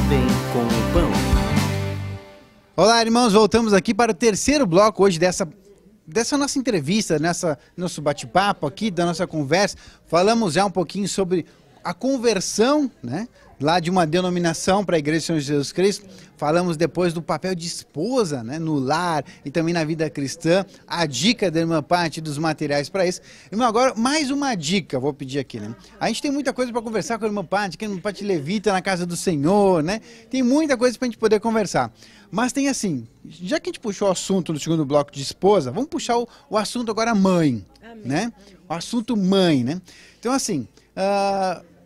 Bem com o Pão. Olá, irmãos, voltamos aqui para o terceiro bloco hoje dessa nossa entrevista, nosso bate-papo aqui, da nossa conversa. Falamos já um pouquinho sobre a conversão, né, lá de uma denominação para a Igreja de Senhor Jesus Cristo. Falamos depois do papel de esposa, né, no lar e também na vida cristã. A dica da irmã Paty dos materiais para isso. Irmão, agora mais uma dica, vou pedir aqui, né? A gente tem muita coisa para conversar com a irmã Paty, que a irmã Paty levita na casa do Senhor, né? Tem muita coisa para a gente poder conversar. Mas tem assim, já que a gente puxou o assunto no segundo bloco de esposa, vamos puxar o assunto agora mãe, né? O assunto mãe, né? Então assim,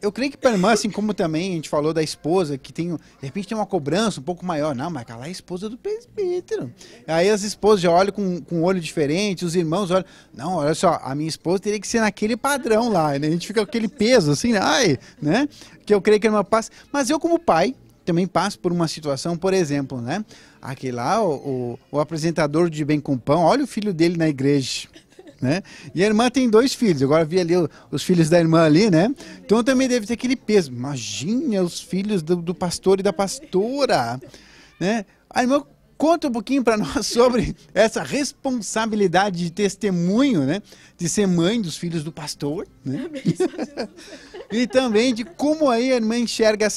eu creio que para a irmã, assim como também a gente falou da esposa, que tem, de repente tem uma cobrança um pouco maior. Não, mas ela é a esposa do presbítero. Aí as esposas já olham com um olho diferente, os irmãos olham, não, olha só, a minha esposa teria que ser naquele padrão lá, né? A gente fica com aquele peso assim, ai, né? Que eu creio que a irmã passa. Mas eu como pai, também passo por uma situação, por exemplo, né? Aquele lá, o apresentador de Bem com Pão, olha o filho dele na igreja, né? E a irmã tem 2 filhos, agora vi ali os filhos da irmã ali, né? Então também deve ter aquele peso. Imagina os filhos do pastor e da pastora, né? A irmã conta um pouquinho para nós sobre essa responsabilidade de testemunho, né? De ser mãe dos filhos do pastor, né? E também de como aí a irmã enxerga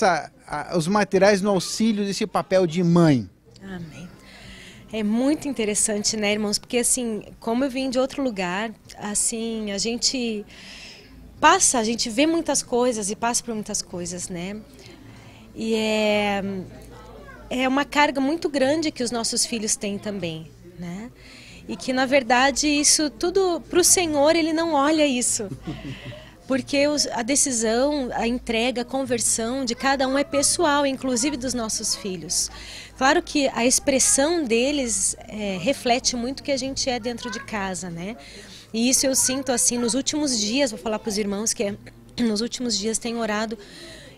os materiais no auxílio desse papel de mãe. Amém. É muito interessante, né, irmãos? Porque assim, como eu vim de outro lugar, assim, a gente vê muitas coisas e passa por muitas coisas, né? E é uma carga muito grande que os nossos filhos têm também, né? E que, na verdade, isso tudo, para o Senhor, Ele não olha isso. Porque a decisão, a entrega, a conversão de cada um é pessoal, inclusive dos nossos filhos. Claro que a expressão deles reflete muito o que a gente é dentro de casa, né? E isso eu sinto assim nos últimos dias, vou falar para os irmãos que nos últimos dias tenho orado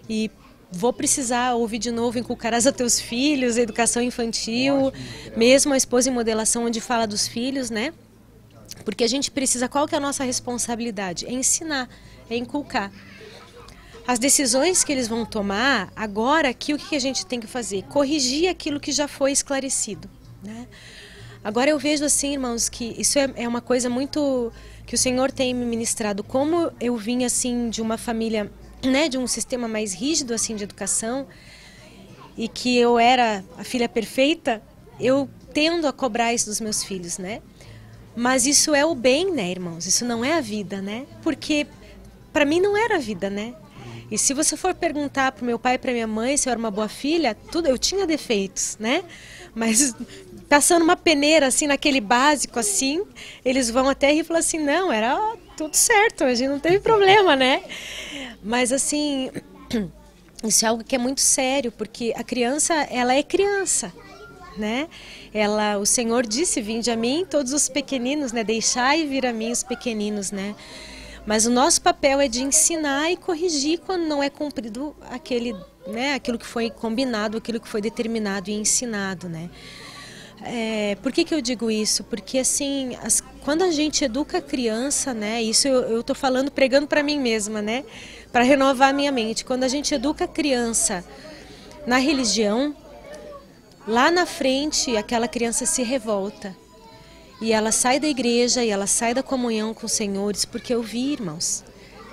e vou precisar ouvir de novo Inculcarás a teus filhos, a educação infantil, mesmo a esposa em modelação onde fala dos filhos, né? Porque a gente precisa, qual que é a nossa responsabilidade? É ensinar, é inculcar. As decisões que eles vão tomar, agora aqui o que a gente tem que fazer? Corrigir aquilo que já foi esclarecido, né? Agora eu vejo assim, irmãos, que isso é uma coisa muito que o Senhor tem me ministrado. Como eu vim assim de uma família, né, de um sistema mais rígido assim de educação, e que eu era a filha perfeita, eu tendo a cobrar isso dos meus filhos, né? Mas isso é o bem, né, irmãos? Isso não é a vida, né? Porque para mim não era a vida, né? E se você for perguntar para o meu pai e para minha mãe se eu era uma boa filha, eu tinha defeitos, né? Mas passando uma peneira assim, naquele básico assim, eles vão até rir e falar assim, não, era tudo certo, a gente não teve problema, né? Mas assim, isso é algo que é muito sério, porque a criança, ela é criança, né? O Senhor disse, vinde a mim todos os pequeninos, né? Deixai vir a mim os pequeninos, né? Mas o nosso papel é de ensinar e corrigir quando não é cumprido aquilo que foi combinado, aquilo que foi determinado e ensinado, né? Por que eu digo isso? Porque assim, quando a gente educa a criança, né? Isso eu tô falando, pregando para mim mesma, né? Para renovar a minha mente. Quando a gente educa a criança na religião, lá na frente aquela criança se revolta. E ela sai da igreja e ela sai da comunhão com os senhores, porque eu vi, irmãos,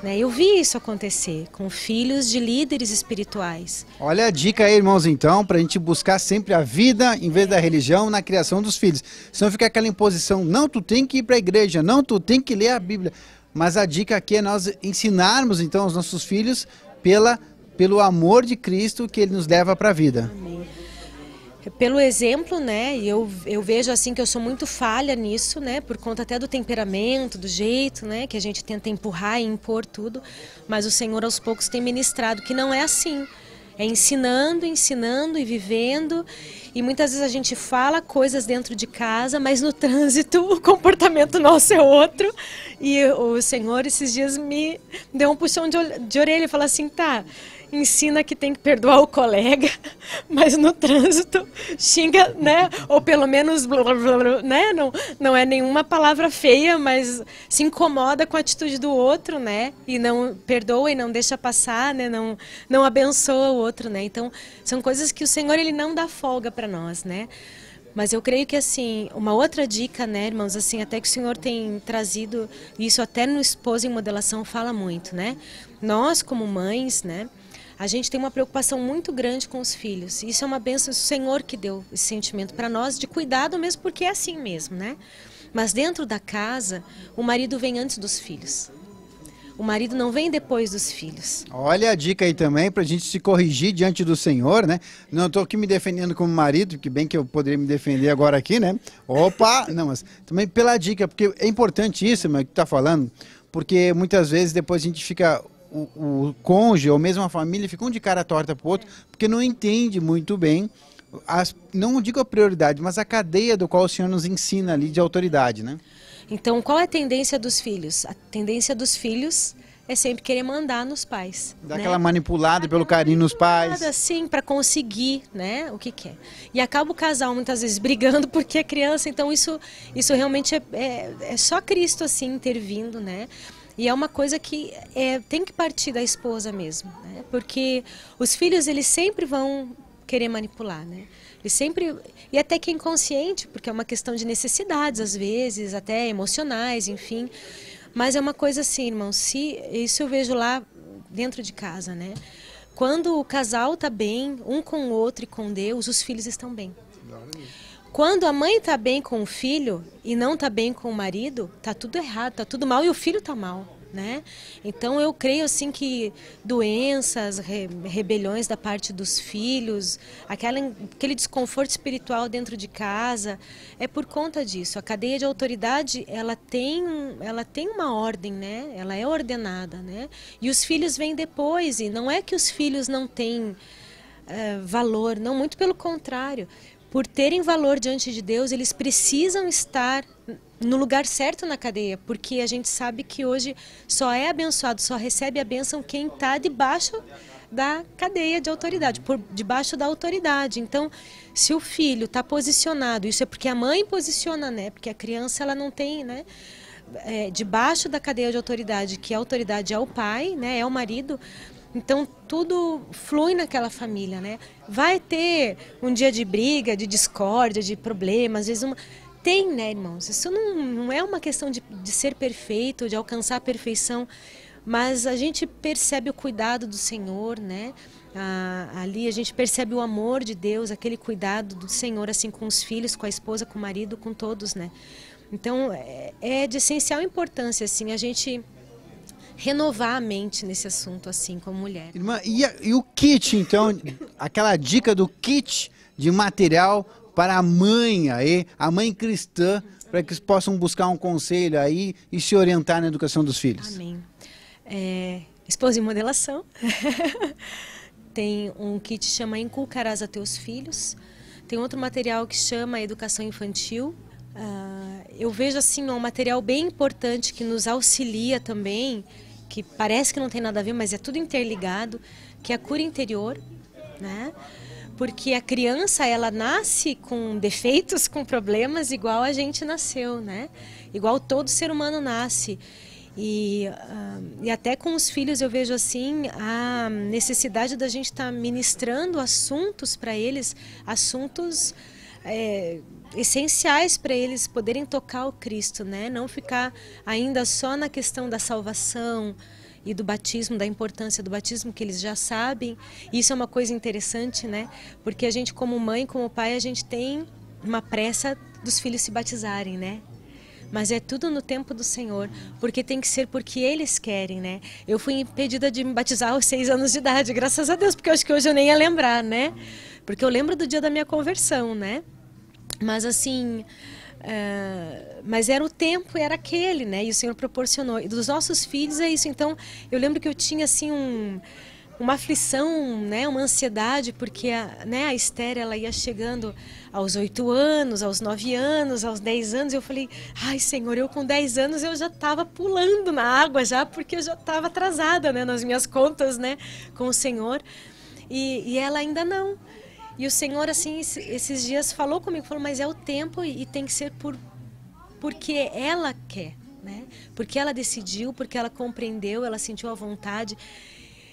né? Eu vi isso acontecer com filhos de líderes espirituais. Olha a dica aí, irmãos, então, para a gente buscar sempre a vida em vez da religião na criação dos filhos. Senão fica aquela imposição, não, tu tem que ir para a igreja, não, tu tem que ler a Bíblia. Mas a dica aqui é nós ensinarmos, então, os nossos filhos pelo amor de Cristo que Ele nos leva para a vida. Amém. Pelo exemplo, né, eu vejo assim que eu sou muito falha nisso, né, por conta até do temperamento, do jeito, né, que a gente tenta empurrar e impor tudo, mas o Senhor aos poucos tem ministrado que não é assim, é ensinando e vivendo, e muitas vezes a gente fala coisas dentro de casa, mas no trânsito o comportamento nosso é outro, e o Senhor esses dias me deu um puxão de orelha e falou assim, tá, ensina que tem que perdoar o colega, mas no trânsito xinga, né? Ou pelo menos, blá, blá, blá, né? Não é nenhuma palavra feia, mas se incomoda com a atitude do outro, né? E não perdoa e não deixa passar, né? Não abençoa o outro, né? Então, são coisas que o Senhor, ele não dá folga para nós, né? Mas eu creio que, assim, uma outra dica, né, irmãos, assim, até que o Senhor tem trazido, isso até no Esposa em Modelação fala muito, né? Nós, como mães, né, a gente tem uma preocupação muito grande com os filhos. Isso é uma bênção, o Senhor que deu esse sentimento para nós de cuidado mesmo, porque é assim mesmo, né? Mas dentro da casa, o marido vem antes dos filhos. O marido não vem depois dos filhos. Olha a dica aí também para a gente se corrigir diante do Senhor, né? Não estou aqui me defendendo como marido, que bem que eu poderia me defender agora aqui, né? Opa! Não, mas também pela dica, porque é importante isso, meu, que tu tá falando, porque muitas vezes depois a gente fica, o cônjuge ou mesmo a família fica um de cara torta pro outro, porque não entende muito bem, não digo a prioridade, mas a cadeia do qual o Senhor nos ensina ali de autoridade, né? Então, qual é a tendência dos filhos? A tendência dos filhos é sempre querer mandar nos pais. Dá né? aquela manipulada pelo carinho nos pais. Sim, para conseguir, né, o que quer. E acaba o casal muitas vezes brigando porque é criança. Então, isso realmente é só Cristo assim intervindo, né? E é uma coisa que tem que partir da esposa mesmo, né? Porque os filhos, eles sempre vão querer manipular, né? E sempre, e até que é inconsciente, porque é uma questão de necessidades, às vezes, até emocionais, enfim. Mas é uma coisa assim, irmão, isso eu vejo lá dentro de casa, né? Quando o casal está bem, um com o outro e com Deus, os filhos estão bem. Quando a mãe está bem com o filho e não está bem com o marido, está tudo errado, está tudo mal e o filho está mal. Né? Então eu creio assim que doenças, rebeliões da parte dos filhos, aquele desconforto espiritual dentro de casa, é por conta disso. A cadeia de autoridade, ela tem uma ordem, né? Ela é ordenada, né? E os filhos vêm depois, e não é que os filhos não têm valor, não, muito pelo contrário. Por terem valor diante de Deus, eles precisam estar no lugar certo na cadeia, porque a gente sabe que hoje só é abençoado, só recebe a bênção quem está debaixo da cadeia de autoridade, por debaixo da autoridade. Então, se o filho está posicionado, isso é porque a mãe posiciona, né? Porque a criança, ela não tem, né? Debaixo da cadeia de autoridade, que a autoridade é o pai, né? É o marido. Então, tudo flui naquela família, né? Vai ter um dia de briga, de discórdia, de problemas, às vezes Tem, né, irmãos? Isso não é uma questão de ser perfeito, de alcançar a perfeição, mas a gente percebe o cuidado do Senhor, né? Ali a gente percebe o amor de Deus, aquele cuidado do Senhor, assim, com os filhos, com a esposa, com o marido, com todos, né? Então, é de essencial importância, assim, a gente renovar a mente nesse assunto, assim, como mulher. Irmã, e o kit, então, aquela dica do kit de material para a mãe aí, a mãe cristã, para que eles possam buscar um conselho aí e se orientar na educação dos filhos. Amém. Esposa em Modelação. Tem um kit que chama Inculcarás a Teus Filhos. Tem outro material que chama Educação Infantil. Eu vejo assim um material bem importante que nos auxilia também, que parece que não tem nada a ver, mas é tudo interligado, que é a cura interior, né? Porque a criança, ela nasce com defeitos, com problemas, igual a gente nasceu, né? Igual todo ser humano nasce. E até com os filhos eu vejo assim a necessidade da gente estar ministrando assuntos para eles, assuntos essenciais para eles poderem tocar o Cristo, né? Não ficar ainda só na questão da salvação e do batismo, da importância do batismo, que eles já sabem. Isso é uma coisa interessante, né? Porque a gente, como mãe, como pai, a gente tem uma pressa dos filhos se batizarem, né? Mas é tudo no tempo do Senhor, porque tem que ser porque eles querem, né? Eu fui impedida de me batizar aos 6 anos de idade, graças a Deus, porque eu acho que hoje eu nem ia lembrar, né? Porque eu lembro do dia da minha conversão, né? Mas assim, mas era o tempo, era aquele, né? E o Senhor proporcionou. E dos nossos filhos é isso. Então, eu lembro que eu tinha assim uma aflição, né, uma ansiedade, porque a Esther, ela ia chegando aos 8 anos, aos 9 anos, aos 10 anos. Eu falei, ai, Senhor, eu com 10 anos eu já estava pulando na água já, porque eu já estava atrasada, né, nas minhas contas, né, com o Senhor. E ela ainda não. E o Senhor, assim, esses dias falou comigo, falou, mas é o tempo e tem que ser porque ela quer, né? Porque ela decidiu, porque ela compreendeu, ela sentiu a vontade.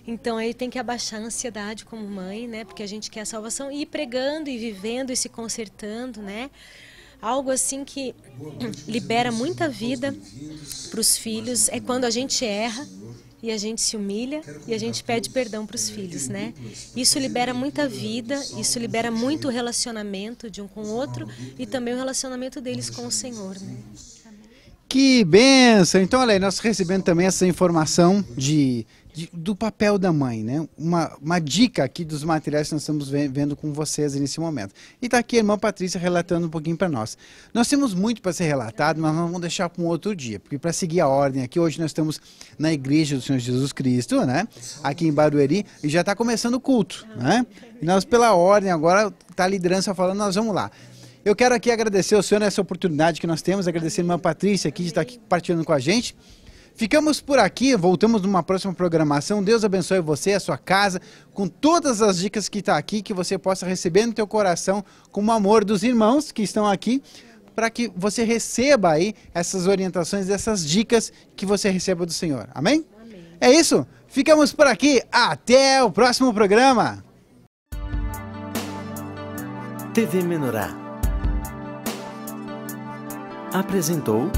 Então, ele tem que abaixar a ansiedade como mãe, né? Porque a gente quer a salvação e ir pregando e vivendo e se consertando, né? Algo assim que libera muita vida para os filhos. É quando a gente erra e a gente se humilha e a gente pede perdão para os filhos, né? Isso libera muita vida, isso libera muito relacionamento de um com o outro e também o relacionamento deles com o Senhor, né? Que bênção! Então, olha aí, nós recebendo também essa informação do papel da mãe, né? Uma dica aqui dos materiais que nós estamos vendo com vocês nesse momento. E está aqui a irmã Patrícia relatando um pouquinho para nós. Nós temos muito para ser relatado, mas nós vamos deixar para um outro dia, porque para seguir a ordem aqui, hoje nós estamos na Igreja do Senhor Jesus Cristo, né? Aqui em Barueri, e já está começando o culto, né? E nós, pela ordem, agora está a liderança falando, nós vamos lá. Eu quero aqui agradecer ao senhor nessa oportunidade que nós temos, agradecer a irmã Patrícia aqui de estar aqui partilhando com a gente. Ficamos por aqui, voltamos numa próxima programação. Deus abençoe você, a sua casa, com todas as dicas que está aqui, que você possa receber no teu coração com o amor dos irmãos que estão aqui, para que você receba aí essas orientações, essas dicas que você receba do Senhor. Amém? Amém. É isso? Ficamos por aqui. Até o próximo programa. TV Menorá apresentou